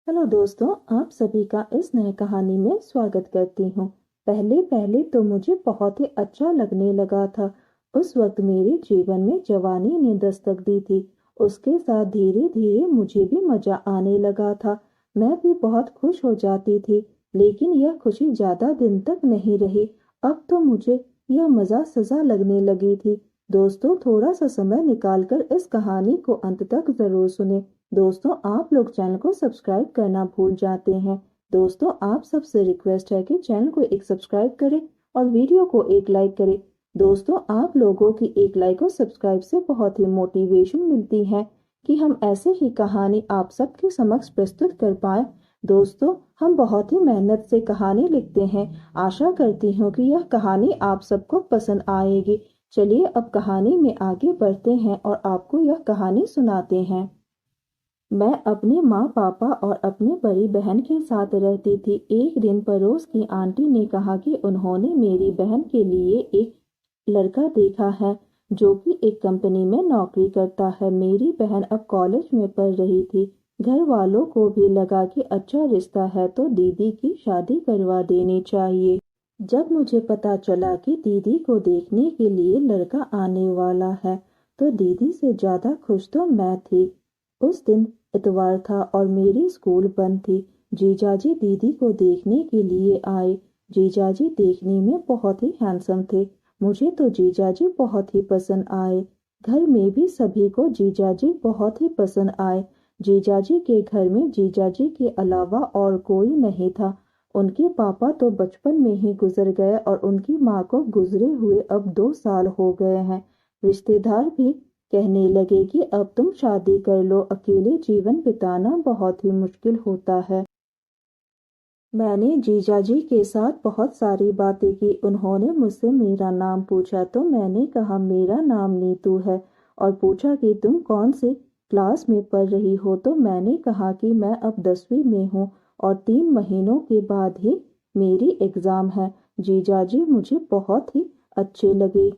Hello दोस्तों, आप सभी का इस नए कहानी में स्वागत करती हूँ। पहले पहले तो मुझे बहुत ही अच्छा लगने लगा था। उस वक्त मेरे जीवन में जवानी ने दस्तक दी थी। उसके साथ धीरे धीरे मुझे भी मजा आने लगा था। मैं भी बहुत खुश हो जाती थी, लेकिन यह खुशी ज्यादा दिन तक नहीं रही। अब तो मुझे यह मजा सजा लगने लगी थी। दोस्तों, थोड़ा सा समय निकालकर इस कहानी को अंत तक जरूर सुने। दोस्तों, आप लोग चैनल को सब्सक्राइब करना भूल जाते हैं। दोस्तों, आप सबसे रिक्वेस्ट है कि चैनल को एक सब्सक्राइब करें और वीडियो को एक लाइक करें। दोस्तों, आप लोगों की एक लाइक और सब्सक्राइब से बहुत ही मोटिवेशन मिलती है कि हम ऐसे ही कहानी आप सबके समक्ष प्रस्तुत कर पाए। दोस्तों, हम बहुत ही मेहनत से कहानी लिखते हैं। आशा करती हूँ कि यह कहानी आप सबको पसंद आएगी। चलिए अब कहानी में आगे बढ़ते हैं और आपको यह कहानी सुनाते हैं। मैं अपने माँ पापा और अपनी बड़ी बहन के साथ रहती थी। एक दिन पड़ोस की आंटी ने कहा कि उन्होंने मेरी बहन के लिए एक लड़का देखा है जो कि एक कंपनी में नौकरी करता है। मेरी बहन अब कॉलेज में पढ़ रही थी। घर वालों को भी लगा कि अच्छा रिश्ता है तो दीदी की शादी करवा देनी चाहिए। जब मुझे पता चला कि दीदी को देखने के लिए लड़का आने वाला है तो दीदी से ज्यादा खुश तो मैं थी। उस दिन इतवार था और मेरी स्कूल बंद थी। जीजाजी दीदी को देखने के लिए आए। जीजाजी देखने में बहुत ही हैंडसम थे। मुझे तो जीजाजी बहुत ही पसंद आए। घर में भी सभी को जीजाजी बहुत ही पसंद आए। जीजाजी के घर में जीजाजी के अलावा और कोई नहीं था। उनके पापा तो बचपन में ही गुजर गए और उनकी माँ को गुजरे हुए अब 2 साल हो गए हैं। रिश्तेदार भी कहने लगे कि अब तुम शादी कर लो, अकेले जीवन बिताना बहुत ही मुश्किल होता है। मैंने जीजाजी के साथ बहुत सारी बातें की। उन्होंने मुझसे मेरा नाम पूछा तो मैंने कहा मेरा नाम नीतू है और पूछा कि तुम कौन से क्लास में पढ़ रही हो तो मैंने कहा कि मैं अब 10वीं में हूँ और 3 महीनों के बाद ही मेरी एग्ज़ाम है। जीजाजी मुझे बहुत ही अच्छे लगे।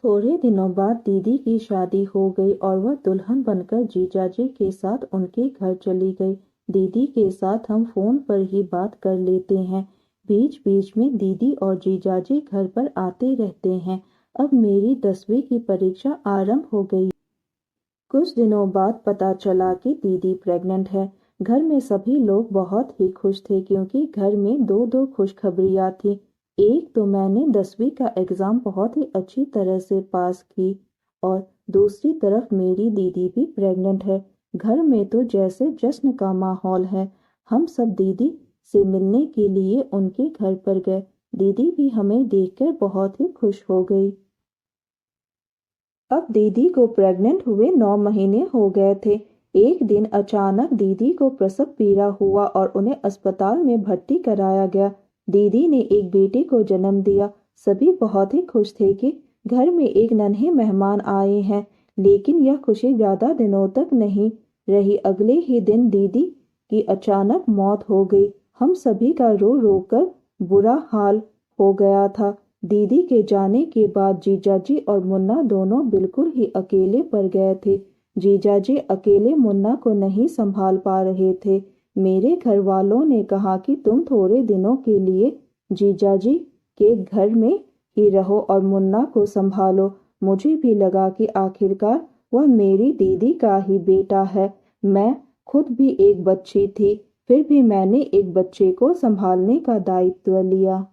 थोड़े दिनों बाद दीदी की शादी हो गई और वह दुल्हन बनकर जीजाजी के साथ उनके घर चली गई। दीदी के साथ हम फोन पर ही बात कर लेते हैं। बीच बीच में दीदी और जीजाजी घर पर आते रहते हैं। अब मेरी 10वीं की परीक्षा आरंभ हो गई। कुछ दिनों बाद पता चला कि दीदी प्रेग्नेंट है। घर में सभी लोग बहुत ही खुश थे क्योंकि घर में दो दो खुशखबरियां थी। एक तो मैंने 10वीं का एग्ज़ाम बहुत ही अच्छी तरह से पास की और दूसरी तरफ मेरी दीदी भी प्रेग्नेंट है। घर में तो जैसे जश्न का माहौल है। हम सब दीदी से मिलने के लिए उनके घर पर गए। दीदी भी हमें देखकर बहुत ही खुश हो गई। अब दीदी को प्रेग्नेंट हुए 9 महीने हो गए थे। एक दिन अचानक दीदी को प्रसव पीड़ा हुआ और उन्हें अस्पताल में भर्ती कराया गया। दीदी ने एक बेटे को जन्म दिया। सभी बहुत ही खुश थे कि घर में एक नन्हे मेहमान आए हैं, लेकिन यह खुशी ज्यादा दिनों तक नहीं रही। अगले ही दिन दीदी की अचानक मौत हो गई। हम सभी का रो रो कर बुरा हाल हो गया था। दीदी के जाने के बाद जीजाजी और मुन्ना दोनों बिल्कुल ही अकेले पड़ गए थे। जीजाजी अकेले मुन्ना को नहीं संभाल पा रहे थे। मेरे घर वालों ने कहा कि तुम थोड़े दिनों के लिए जीजाजी के घर में ही रहो और मुन्ना को संभालो। मुझे भी लगा कि आखिरकार वह मेरी दीदी का ही बेटा है। मैं खुद भी एक बच्ची थी, फिर भी मैंने एक बच्चे को संभालने का दायित्व लिया।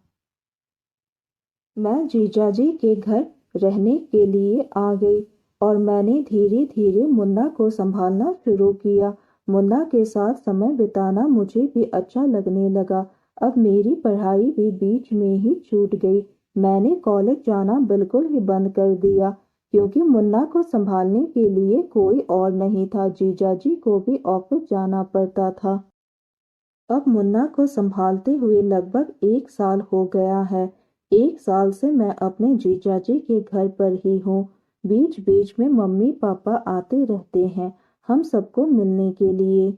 मैं जीजाजी के घर रहने के लिए आ गई और मैंने धीरे धीरे मुन्ना को संभालना शुरू किया। मुन्ना के साथ समय बिताना मुझे भी अच्छा लगने लगा। अब मेरी पढ़ाई भी बीच में ही छूट गई। मैंने कॉलेज जाना बिल्कुल ही बंद कर दिया क्योंकि मुन्ना को संभालने के लिए कोई और नहीं था। जीजाजी को भी ऑफिस जाना पड़ता था। अब मुन्ना को संभालते हुए लगभग 1 साल हो गया है। 1 साल से मैं अपने जीजाजी के घर पर ही हूँ। बीच बीच में मम्मी पापा आते रहते हैं हम सबको मिलने के लिए।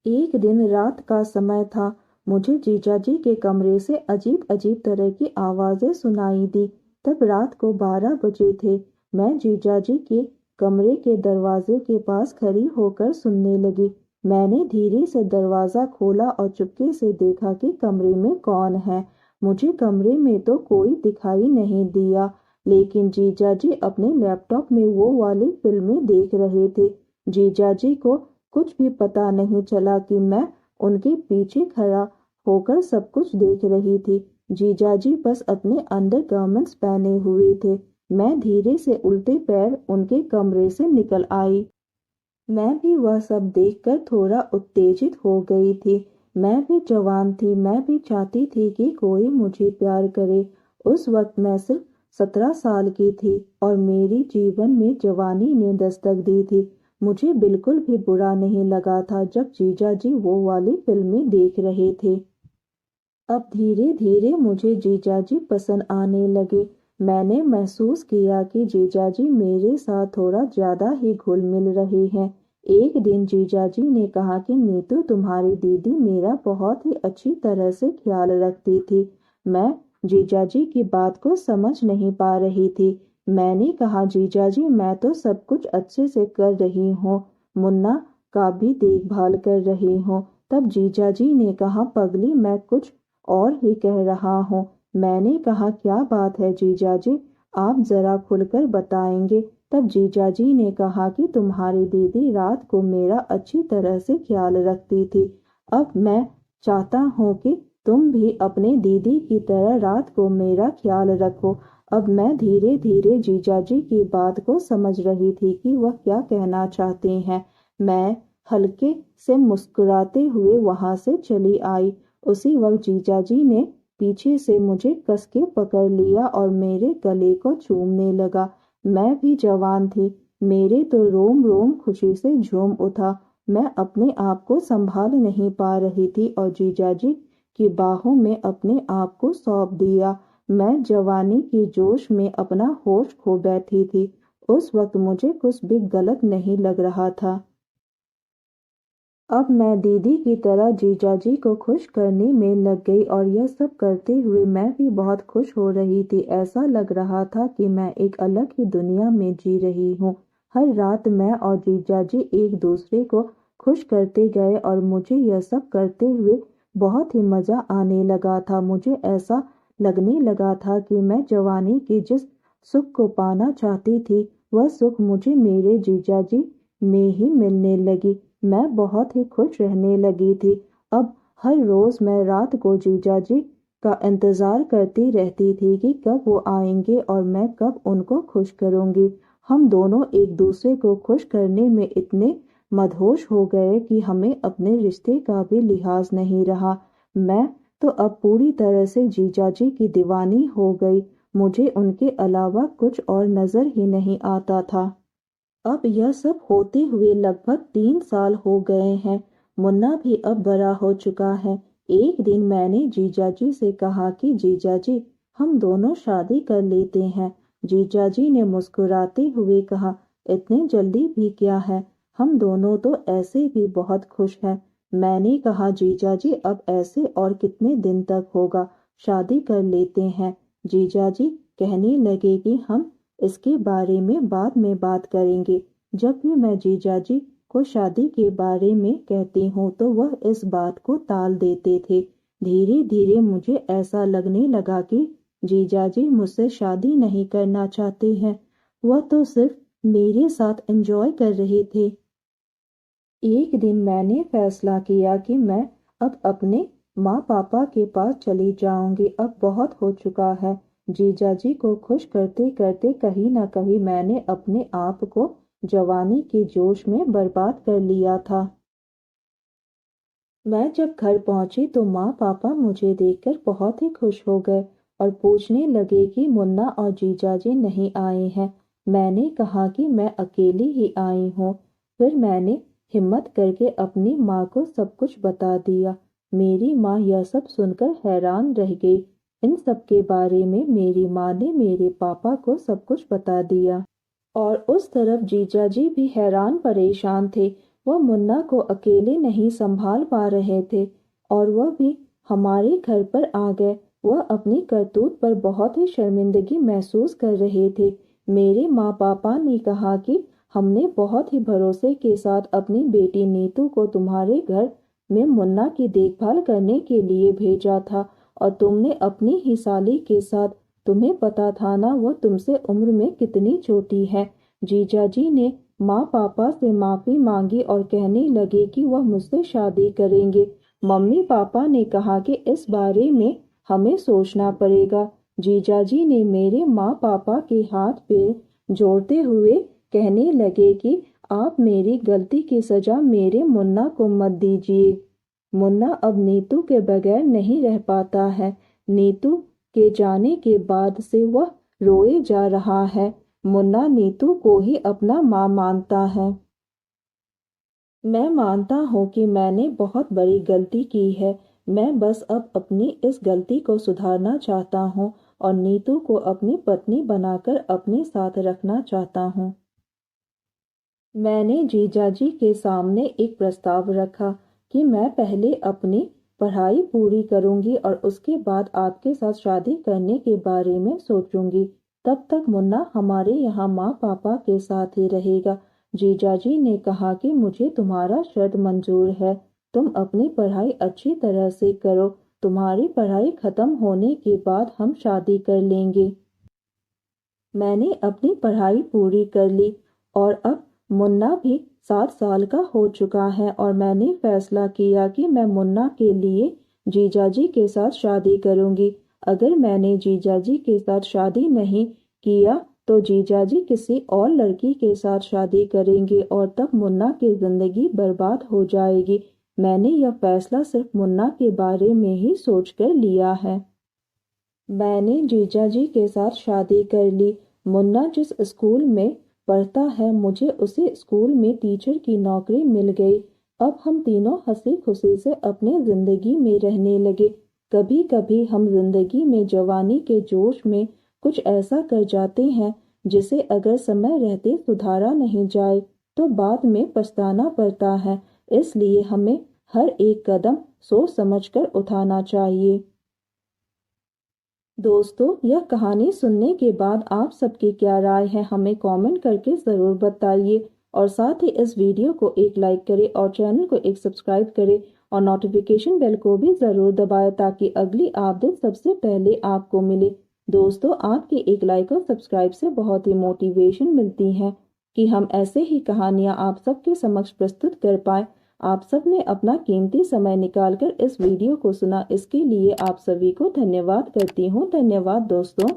एक दिन रात का समय था। मुझे जीजाजी के कमरे से अजीब अजीब तरह की आवाजें सुनाई दी। तब रात को 12 बजे थे। मैं जीजाजी के कमरे के दरवाजे के पास खड़ी होकर सुनने लगी। मैंने धीरे से दरवाज़ा खोला और चुपके से देखा कि कमरे में कौन है। मुझे कमरे में तो कोई दिखाई नहीं दिया, लेकिन जीजाजी अपने लैपटॉप में वो वाली फिल्में देख रहे थे। जीजाजी को कुछ भी पता नहीं चला कि मैं उनके पीछे खड़ा होकर सब कुछ देख रही थी। जीजाजी बस अपने अंडरगारमेंट्स पहने हुए थे। मैं धीरे से उल्टे पैर उनके कमरे से निकल आई। मैं भी वह सब देखकर थोड़ा उत्तेजित हो गई थी। मैं भी जवान थी, मैं भी चाहती थी कि कोई मुझे प्यार करे। उस वक्त मैं सिर्फ 17 साल की थी और मेरी जीवन में जवानी ने दस्तक दी थी। मुझे बिल्कुल भी बुरा नहीं लगा था जब जीजाजी वो वाली फिल्में देख रहे थे। अब धीरे धीरे मुझे जीजाजी पसंद आने लगे। मैंने महसूस किया कि जीजाजी मेरे साथ थोड़ा ज्यादा ही घुल मिल रहे हैं। एक दिन जीजाजी ने कहा कि नीतू, तुम्हारी दीदी मेरा बहुत ही अच्छी तरह से ख्याल रखती थी। मैं जीजाजी की बात को समझ नहीं पा रही थी। मैंने कहा, जीजाजी मैं तो सब कुछ अच्छे से कर रही हूँ, मुन्ना का भी देखभाल कर रही हूँ। तब जीजाजी ने कहा, पगली मैं कुछ और ही कह रहा हूँ। मैंने कहा, क्या बात है जीजाजी, आप जरा खुलकर बताएंगे। तब जीजाजी ने कहा कि तुम्हारी दीदी रात को मेरा अच्छी तरह से ख्याल रखती थी। अब मैं चाहता हूँ कि तुम भी अपने दीदी की तरह रात को मेरा ख्याल रखो। अब मैं धीरे धीरे जीजाजी की बात को समझ रही थी कि वह क्या कहना चाहते हैं। मैं हल्के से मुस्कुराते हुए वहां से चली आई। उसी वक्त जीजाजी ने पीछे से मुझे कस के पकड़ लिया और मेरे गले को चूमने लगा। मैं भी जवान थी, मेरे तो रोम रोम खुशी से झूम उठा। मैं अपने आप को संभाल नहीं पा रही थी और जीजाजी की बाहों में अपने आप को सौंप दिया। मैं जवानी की जोश में अपना होश खो बैठी थी। उस वक्त मुझे कुछ भी गलत नहीं लग रहा था। अब मैं दीदी की तरह जीजाजी को खुश करने में लग गई और यह सब करते हुए मैं भी बहुत खुश हो रही थी। ऐसा लग रहा था कि मैं एक अलग ही दुनिया में जी रही हूँ। हर रात मैं और जीजाजी एक दूसरे को खुश करते गए और मुझे यह सब करते हुए बहुत ही मजा आने लगा था। मुझे ऐसा लगने लगा था कि मैं जवानी की जिस सुख को पाना चाहती थी वह सुख मुझे मेरे जीजाजी में ही मिलने लगी। मैं बहुत ही खुश रहने लगी थी। अब हर रोज मैं रात को जीजाजी का इंतजार करती रहती थी कि कब वो आएंगे और मैं कब उनको खुश करूंगी। हम दोनों एक दूसरे को खुश करने में इतने मदहोश हो गए कि हमें अपने रिश्ते का भी लिहाज नहीं रहा। मैं तो अब पूरी तरह से जीजाजी की दीवानी हो गई। मुझे उनके अलावा कुछ और नजर ही नहीं आता था। अब यह सब होते हुए लगभग 3 साल हो गए हैं। मुन्ना भी अब बड़ा हो चुका है। एक दिन मैंने जीजाजी से कहा कि जीजाजी हम दोनों शादी कर लेते हैं। जीजाजी ने मुस्कुराते हुए कहा, इतने जल्दी भी क्या है, हम दोनों तो ऐसे भी बहुत खुश हैं। मैंने कहा, जीजाजी अब ऐसे और कितने दिन तक होगा, शादी कर लेते हैं। जीजाजी कहने लगे कि हम इसके बारे में बाद में बात करेंगे। जब भी मैं जीजाजी को शादी के बारे में कहती हूँ तो वह इस बात को टाल देते थे। धीरे धीरे मुझे ऐसा लगने लगा कि जीजाजी मुझसे शादी नहीं करना चाहते हैं, वह तो सिर्फ मेरे साथ एंजॉय कर रहे थे। एक दिन मैंने फैसला किया कि मैं अब अपने माँ पापा के पास चली जाऊंगी। अब बहुत हो चुका है। जीजाजी को खुश करते करते कहीं ना कहीं मैंने अपने आप को जवानी के जोश में बर्बाद कर लिया था। मैं जब घर पहुंची तो माँ पापा मुझे देखकर बहुत ही खुश हो गए और पूछने लगे कि मुन्ना और जीजाजी नहीं आए हैं। मैंने कहा कि मैं अकेली ही आई हूँ। फिर मैंने हिम्मत करके अपनी माँ को सब कुछ बता दिया। मेरी माँ यह सब सुनकर हैरान रह गई। इन सब के बारे में मेरी माँ ने मेरे पापा को सब कुछ बता दिया और उस तरफ जीजाजी भी हैरान परेशान थे। वह मुन्ना को अकेले नहीं संभाल पा रहे थे और वह भी हमारे घर पर आ गए। वह अपनी करतूत पर बहुत ही शर्मिंदगी महसूस कर रहे थे। मेरे माँ पापा ने कहा कि हमने बहुत ही भरोसे के साथ अपनी बेटी नीतू को तुम्हारे घर में मुन्ना की देखभाल करने के लिए भेजा था और तुमने अपनी ही साली के साथ, तुम्हें पता था ना वो तुमसे उम्र में कितनी छोटी है। जीजाजी ने माँ पापा से माफी मांगी और कहने लगे कि वह मुझसे शादी करेंगे। मम्मी पापा ने कहा कि इस बारे में हमें सोचना पड़ेगा। जीजाजी ने मेरे माँ पापा के हाथ पे जोड़ते हुए कहने लगे कि आप मेरी गलती की सजा मेरे मुन्ना को मत दीजिए। मुन्ना अब नीतू के बगैर नहीं रह पाता है। नीतू के जाने के बाद से वह रोए जा रहा है। मुन्ना नीतू को ही अपना माँ मानता है। मैं मानता हूँ कि मैंने बहुत बड़ी गलती की है। मैं बस अब अपनी इस गलती को सुधारना चाहता हूँ और नीतू को अपनी पत्नी बनाकर अपने साथ रखना चाहता हूँ। मैंने जीजाजी के सामने एक प्रस्ताव रखा कि मैं पहले अपनी पढ़ाई पूरी करूंगी और उसके बाद आपके साथ शादी करने के बारे में सोचूंगी। तब तक मुन्ना हमारे यहाँ माँ पापा के साथ ही रहेगा। जीजाजी ने कहा कि मुझे तुम्हारा शर्त मंजूर है। तुम अपनी पढ़ाई अच्छी तरह से करो। तुम्हारी पढ़ाई खत्म होने के बाद हम शादी कर लेंगे। मैंने अपनी पढ़ाई पूरी कर ली और अब मुन्ना भी 7 साल का हो चुका है और मैंने फैसला किया कि मैं मुन्ना के लिए जीजाजी के साथ शादी करूंगी। अगर मैंने जीजाजी के साथ शादी नहीं किया तो जीजाजी किसी और लड़की के साथ शादी करेंगे और तब मुन्ना की जिंदगी बर्बाद हो जाएगी। मैंने यह फैसला सिर्फ मुन्ना के बारे में ही सोचकर लिया है। मैंने जीजाजी के साथ शादी कर ली। मुन्ना जिस स्कूल में पढ़ता है मुझे उसी स्कूल में टीचर की नौकरी मिल गई। अब हम तीनों हंसी खुशी से अपनी जिंदगी में रहने लगे। कभी कभी हम जिंदगी में जवानी के जोश में कुछ ऐसा कर जाते हैं जिसे अगर समय रहते सुधारा नहीं जाए तो बाद में पछताना पड़ता है। इसलिए हमें हर एक कदम सोच समझकर उठाना चाहिए। दोस्तों, यह कहानी सुनने के बाद आप सबकी क्या राय है हमें कमेंट करके ज़रूर बताइए और साथ ही इस वीडियो को एक लाइक करें और चैनल को एक सब्सक्राइब करें और नोटिफिकेशन बेल को भी ज़रूर दबाएं ताकि अगली अपडेट सबसे पहले आपको मिले। दोस्तों, आपके एक लाइक और सब्सक्राइब से बहुत ही मोटिवेशन मिलती है कि हम ऐसे ही कहानियाँ आप सबके समक्ष प्रस्तुत कर पाएँ। आप सब ने अपना कीमती समय निकालकर इस वीडियो को सुना, इसके लिए आप सभी को धन्यवाद करती हूँ। धन्यवाद दोस्तों।